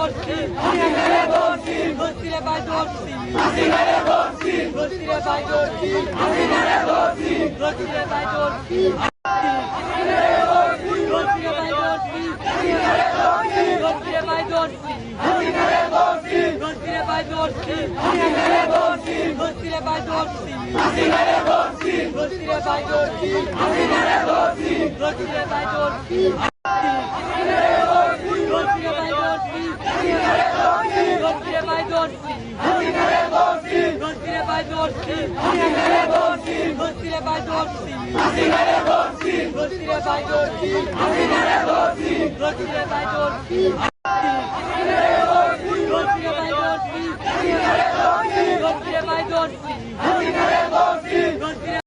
দর্শি বস্তিরে পাই দর্শি বস্তিরে পাই দর্শি বস্তিরে পাই দর্শি বস্তিরে পাই দর্শি বস্তিরে পাই দর্শি বস্তিরে পাই দর্শি বস্তিরে পাই দর্শি বস্তিরে পাই দর্শি বস্তিরে পাই দর্শি বস্তিরে পাই দর্শি বস্তিরে পাই দর্শি বস্তিরে পাই দর্শি বস্তিরে পাই দর্শি বস্তিরে পাই দর্শি বস্তিরে পাই দর্শি বস্তিরে পাই দর্শি